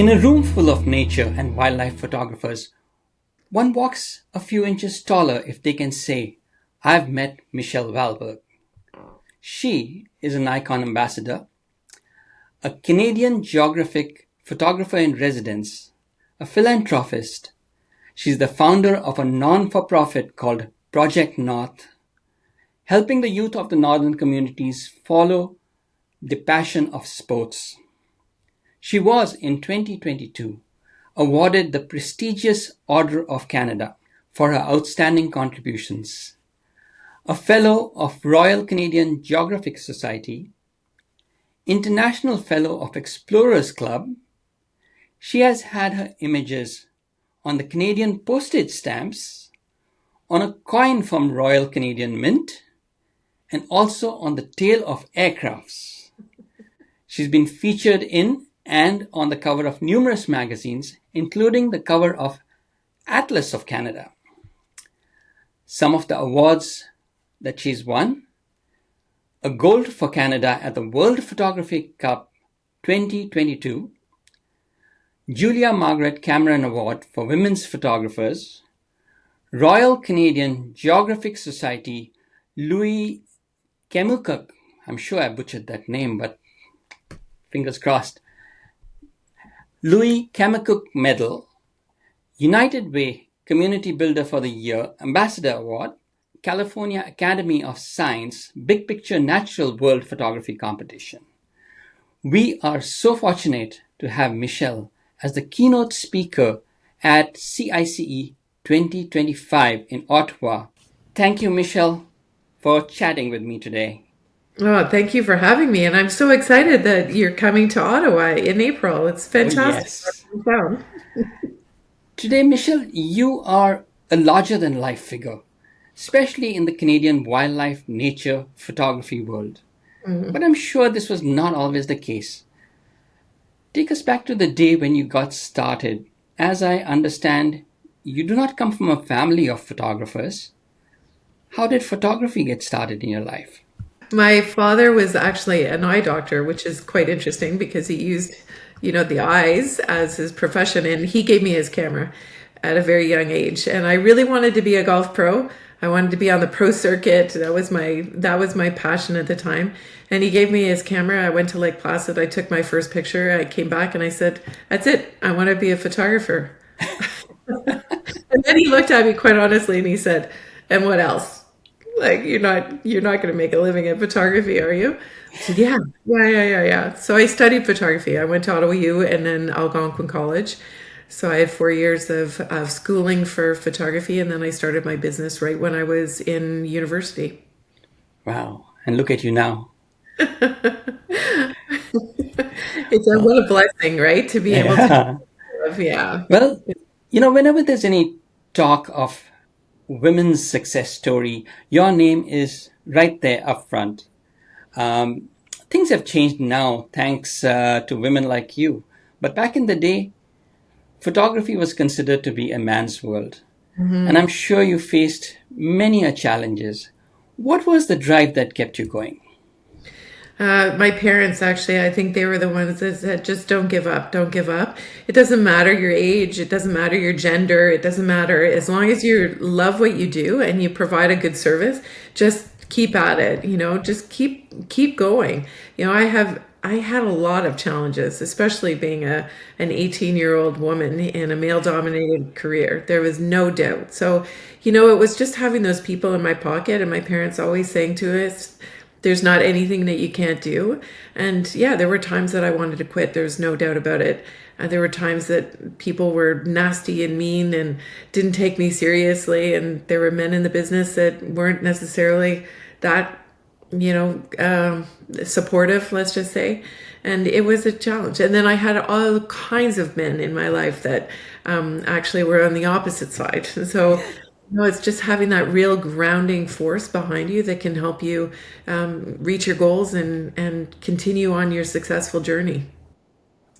In a room full of nature and wildlife photographers, one walks a few inches taller if they can say, I've met Michelle Valberg. She is a Nikon Ambassador, a Canadian Geographic photographer in residence, a philanthropist. She's the founder of a non-for-profit called Project North, helping the youth of the northern communities follow the passion of sports. She was, in 2022, awarded the prestigious Order of Canada for her outstanding contributions, a Fellow of Royal Canadian Geographic Society, International Fellow of Explorers Club. She has had her images on the Canadian postage stamps, on a coin from Royal Canadian Mint, and also on the tail of aircrafts. She's been featured in and on the cover of numerous magazines, including the cover of Atlas of Canada. Some of the awards that she's won: a gold for Canada at the World Photography Cup 2022, Julia Margaret Cameron Award for Women's Photographers, Royal Canadian Geographic Society Louis Kemukuk, I'm sure I butchered that name, but fingers crossed, Louis Kemukuk Medal, United Way Community Builder for the Year Ambassador Award, California Academy of Science Big Picture Natural World Photography Competition. We are so fortunate to have Michelle as the keynote speaker at CICE 2025 in Ottawa. Thank you, Michelle, for chatting with me today. Oh, thank you for having me. And I'm so excited that you're coming to Ottawa in April. It's fantastic. Yes. Today, Michelle, you are a larger-than-life figure, especially in the Canadian wildlife nature photography world. But I'm sure this was not always the case. Take us back to the day when you got started. As I understand, you do not come from a family of photographers. How did photography get started in your life? My father was actually an eye doctor, which is quite interesting because he used, the eyes as his profession, and he gave me his camera at a very young age. And I really wanted to be a golf pro. I wanted to be on the pro circuit. That was my passion at the time. And he gave me his camera. I went to Lake Placid. I took my first picture. I came back and I said, "That's it. I want to be a photographer." And then he looked at me quite honestly and he said, "And what else? Like, you're not going to make a living at photography, are you?" I said, yeah. So I studied photography. I went to Ottawa U and then Algonquin College. So I had 4 years of schooling for photography, and then I started my business right when I was in university. Wow. And look at you now. What a blessing, right? To be able to, yeah. Well, whenever there's any talk of women's success story, your name is right there up front. Things have changed now thanks to women like you. But back in the day, photography was considered to be a man's world. And I'm sure you faced many challenges. What was the drive that kept you going? My parents, actually, I think they were the ones that said, just don't give up, don't give up. It doesn't matter your age, it doesn't matter your gender, it doesn't matter. As long as you love what you do and you provide a good service, just keep at it, just keep going. I had a lot of challenges, especially being an 18-year-old woman in a male-dominated career. There was no doubt. So, it was just having those people in my pocket, and my parents always saying to us, there's not anything that you can't do. And yeah, there were times that I wanted to quit. There's no doubt about it. There were times that people were nasty and mean and didn't take me seriously. And there were men in the business that weren't necessarily that, supportive, let's just say. And it was a challenge. And then I had all kinds of men in my life that actually were on the opposite side. So it's just having that real grounding force behind you that can help you reach your goals and continue on your successful journey.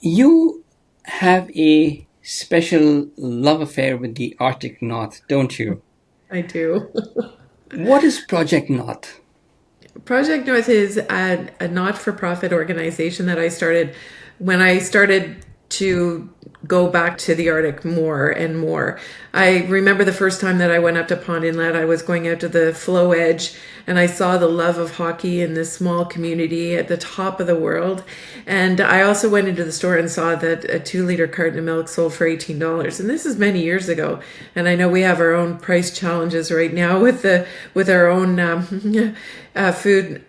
You have a special love affair with the Arctic North, don't you? I do. What is Project North? Project North is a not-for-profit organization that I started when I started to go back to the Arctic more and more. I remember the first time that I went up to Pond Inlet, I was going out to the flow edge and I saw the love of hockey in this small community at the top of the world. And I also went into the store and saw that a 2 liter carton of milk sold for $18. And this is many years ago. And I know we have our own price challenges right now with our own food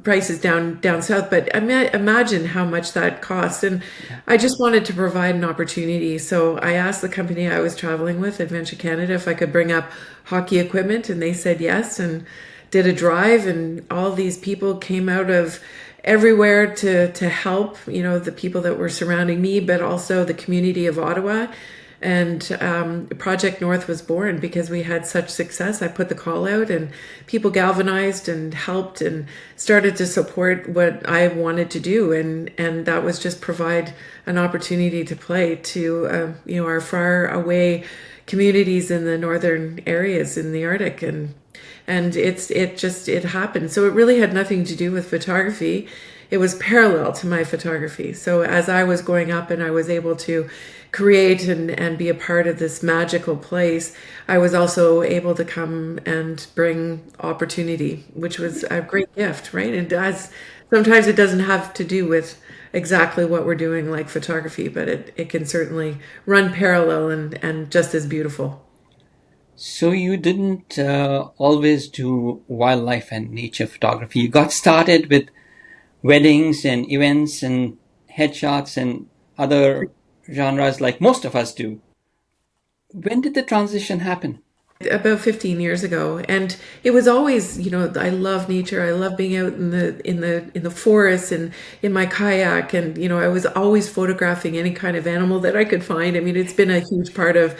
prices down south. But imagine how much that costs. And I just wanted to provide an opportunity. So I asked the company I was traveling with, Adventure Canada, if I could bring up hockey equipment, and they said yes, and did a drive, and all these people came out of everywhere to help, the people that were surrounding me, but also the community of Ottawa. And Project North was born because we had such success. I put the call out and people galvanized and helped and started to support what I wanted to do. And that was just provide an opportunity to play to, our far away communities in the northern areas in the Arctic. And it happened. So it really had nothing to do with photography. It was parallel to my photography. So as I was going up and I was able to create and be a part of this magical place, I was also able to come and bring opportunity, which was a great gift, right? And as sometimes it doesn't have to do with exactly what we're doing like photography, but it can certainly run parallel and just as beautiful. So you didn't always do wildlife and nature photography. You got started with weddings and events and headshots and other genres like most of us do. When did the transition happen? About 15 years ago, and it was always, I love nature. I love being out in the forest and in my kayak, and I was always photographing any kind of animal that I could find. I mean, it's been a huge part of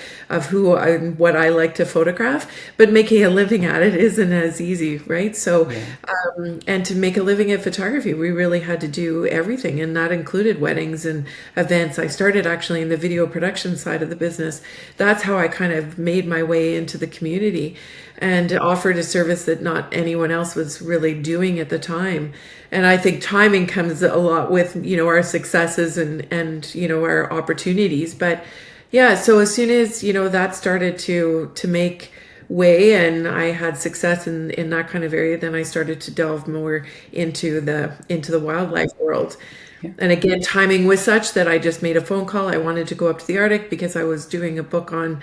what I like to photograph, but making a living at it isn't as easy, right? So Yeah. and to make a living at photography, we really had to do everything, and that included weddings and events. I started actually in the video production side of the business. That's how I kind of made my way into the community and offered a service that not anyone else was really doing at the time. And I think timing comes a lot with, our successes and our opportunities. But yeah, so as soon as, that started to make way and I had success in that kind of area, then I started to delve more into the wildlife world. Yeah. And again, timing was such that I just made a phone call. I wanted to go up to the Arctic because I was doing a book on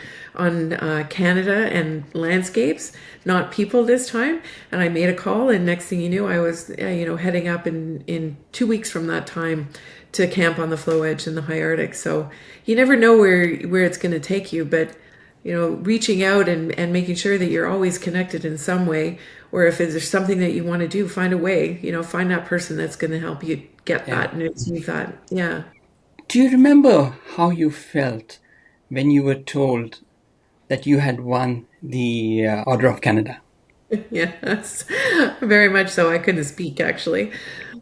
Canada and landscapes, not people this time. And I made a call, and next thing you knew, I was heading up in 2 weeks from that time to camp on the flow edge in the high Arctic. So you never know where it's going to take you, but reaching out and making sure that you're always connected in some way, or if there's something that you want to do, find a way, find that person that's going to help you get Yeah. that and achieve that. Yeah. Do you remember how you felt when you were told that you had won the Order of Canada? Yes, very much so. I couldn't speak actually.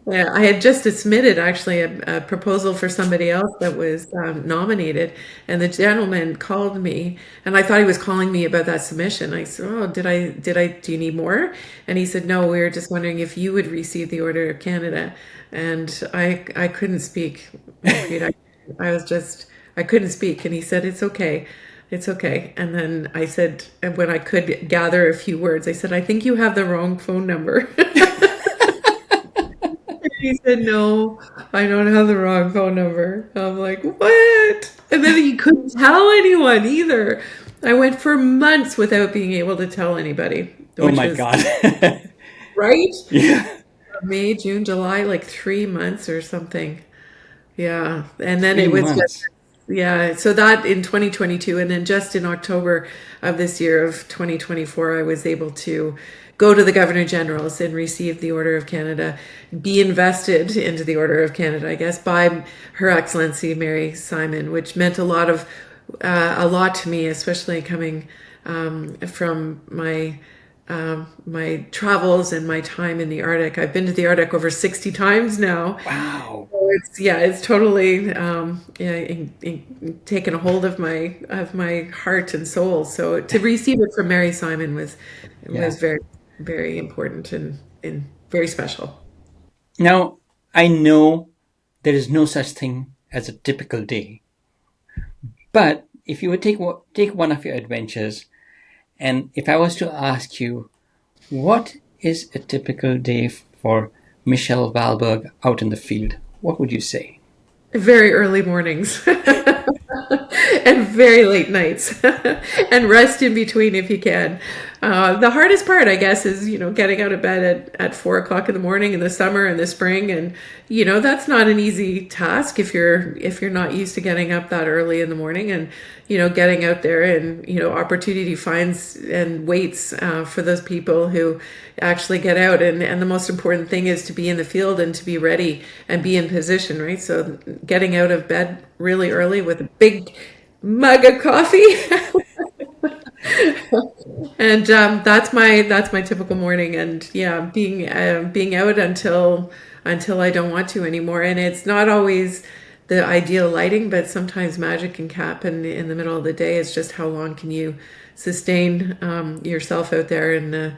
Yeah, I had just submitted actually a proposal for somebody else that was nominated, and the gentleman called me, and I thought he was calling me about that submission. I said, "Oh, do you need more?" And he said, "No, we were just wondering if you would receive the Order of Canada." And I couldn't speak. I was just I couldn't speak, and he said, "It's okay." It's okay. And then I said, when I could gather a few words, I said, "I think you have the wrong phone number." He said, "No, I don't have the wrong phone number." I'm like, "What?" And then he couldn't tell anyone either. I went for months without being able to tell anybody, Oh which my was God. right. Yeah. May, June, July, like 3 months or something. Yeah. And then Three it was just, months. yeah. So that in 2022. And then just in October of this year of 2024, I was able to go to the Governor General's and receive the Order of Canada, be invested into the Order of Canada, I guess, by Her Excellency Mary Simon, which meant a lot to me, especially coming from my travels and my time in the Arctic. I've been to the Arctic over 60 times now. Wow. So it's totally taken a hold of my heart and soul. So to receive it from Mary Simon Yeah. was very, very important and very special. Now, I know there is no such thing as a typical day. But if you would take one of your adventures, and if I was to ask you, what is a typical day for Michelle Valberg out in the field, what would you say? Very early mornings and very late nights and rest in between if you can. The hardest part, I guess, is, getting out of bed at 4 o'clock in the morning in the summer and the spring. And, that's not an easy task if you're not used to getting up that early in the morning and, getting out there and, opportunity finds and waits for those people who actually get out. And the most important thing is to be in the field and to be ready and be in position, right? So getting out of bed really early with a big mug of coffee. And that's my typical morning, and yeah, being out until I don't want to anymore. And it's not always the ideal lighting, but sometimes magic can happen in the middle of the day. It's just how long can you sustain yourself out there in the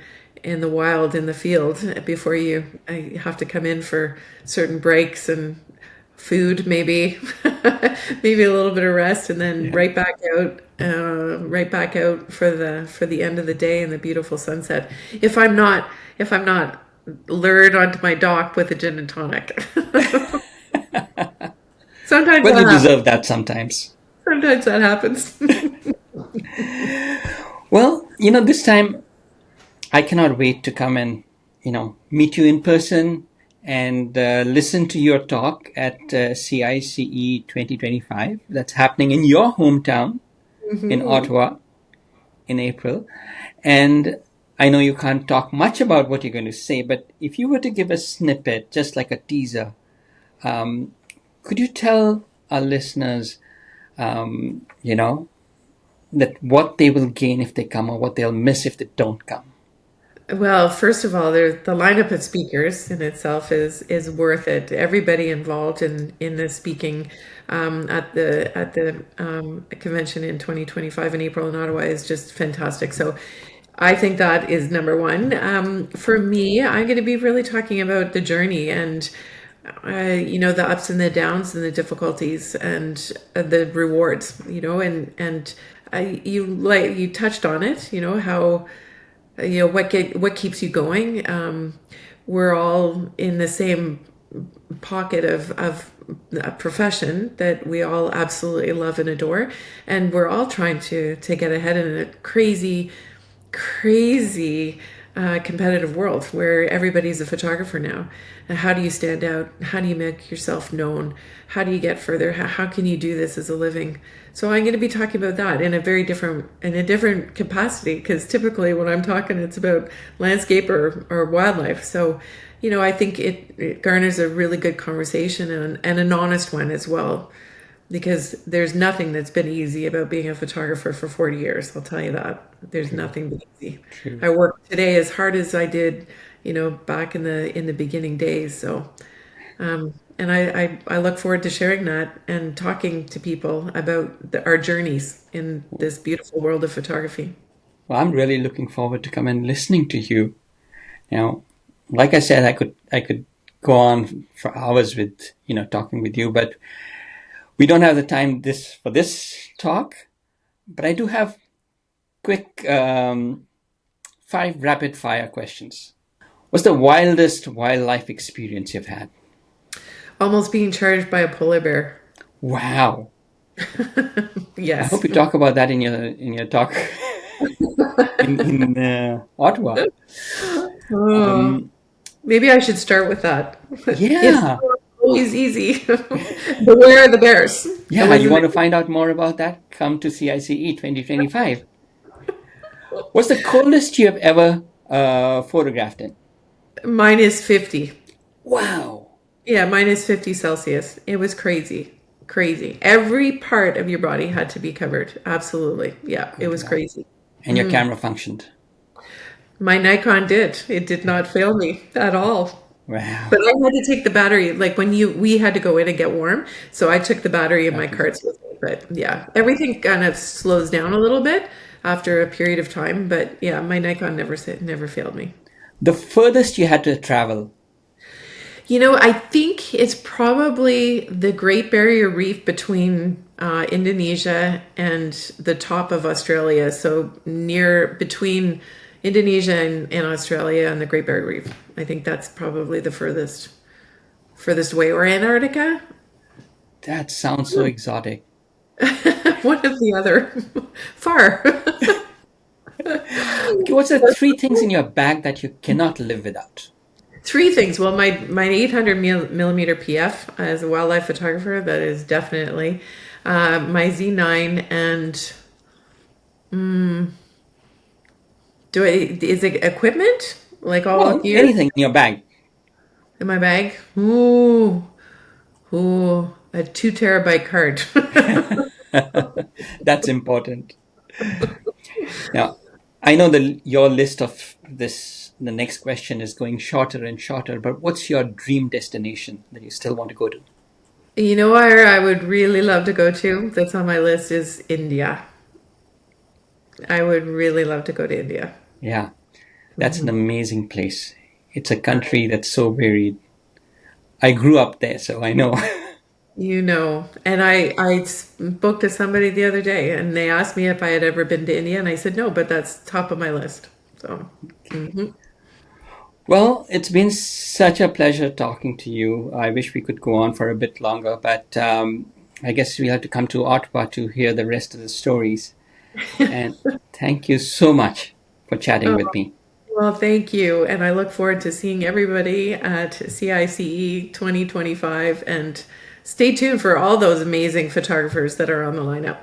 wild, in the field, before you have to come in for certain breaks and food, maybe maybe a little bit of rest, and then Yeah. right back out for the end of the day and the beautiful sunset. If I'm not lured onto my dock with a gin and tonic. Sometimes Well, that you happens. deserve that sometimes. Sometimes that happens. Well, this time I cannot wait to come and, meet you in person and listen to your talk at CICE 2025. That's happening in your hometown in Ottawa in April. And I know you can't talk much about what you're going to say, but if you were to give a snippet, just like a teaser, could you tell our listeners, that what they will gain if they come or what they'll miss if they don't come? Well, first of all, the lineup of speakers in itself is worth it. Everybody involved in the speaking at the convention in 2025 in April in Ottawa is just fantastic. So I think that is number one. For me, I'm going to be really talking about the journey and the ups and the downs and the difficulties and the rewards. And you touched on it. How what keeps you going. We're all in the same pocket of a profession that we all absolutely love and adore, and we're all trying to get ahead in a crazy competitive world where everybody's a photographer now. And how do you stand out? How do you make yourself known? How do you get further? How can you do this as a living? So I'm going to be talking about that in a different capacity, because typically when I'm talking, it's about landscape or wildlife. So, I think it garners a really good conversation and an honest one as well, because there's nothing that's been easy about being a photographer for 40 years. I'll tell you that. There's True, nothing been easy. true. I work today as hard as I did, back in the beginning days. So, and I look forward to sharing that and talking to people about our journeys in this beautiful world of photography. Well, I'm really looking forward to come and listening to you. Now, like I said, I could go on for hours with talking with you, but we don't have the time for this talk. But I do have quick 5 rapid fire questions. What's the wildest wildlife experience you've had? Almost being charged by a polar bear. Wow. I Yes. hope you talk about that in your talk in Ottawa. Oh, Um, maybe I should start with that. It's yeah. not always easy. Beware the bears. It Yeah, you wasn't want to find out more about that? Come to CICE 2025. What's the coldest you have ever photographed in? minus 50. Wow. Yeah, minus 50 Celsius. It was crazy. Crazy. Every part of your body had to be covered. Absolutely. Yeah, it Good was God. crazy. And your camera functioned. My Nikon did. It did not fail me at all. But Wow. I had to take the battery, like we had to go in and get warm. So I took the battery in my Okay. carts with me. But yeah, everything kind of slows down a little bit after a period of time. But yeah, my Nikon never failed me. The furthest you had to travel. I think it's probably the Great Barrier Reef between Indonesia and the top of Australia. So near between Indonesia and Australia and the Great Barrier Reef. I think that's probably the furthest away. Or Antarctica, That sounds so exotic. one of the other. Far. Okay, what's the three things in your bag that you cannot live without? Three things. Well, my 800 millimeter PF as a wildlife photographer, that is definitely my Z9 and is it equipment like all Well, gear anything in your bag. in my bag? Ooh, a 2 terabyte card. That's important. Now, I know that your list of the next question is going shorter and shorter, but what's your dream destination that you still want to go to? You know where I would really love to go to? That's on my list is India. I would really love to go to India. Yeah, that's an amazing place. It's a country that's so varied. I grew up there, so I know. And I spoke to somebody the other day and they asked me if I had ever been to India and I said no, but that's top of my list. So, Well, it's been such a pleasure talking to you. I wish we could go on for a bit longer, but I guess we have to come to Ottawa to hear the rest of the stories. And thank you so much for chatting oh, with me. well, thank you. And I look forward to seeing everybody at CICE 2025 and stay tuned for all those amazing photographers that are on the lineup.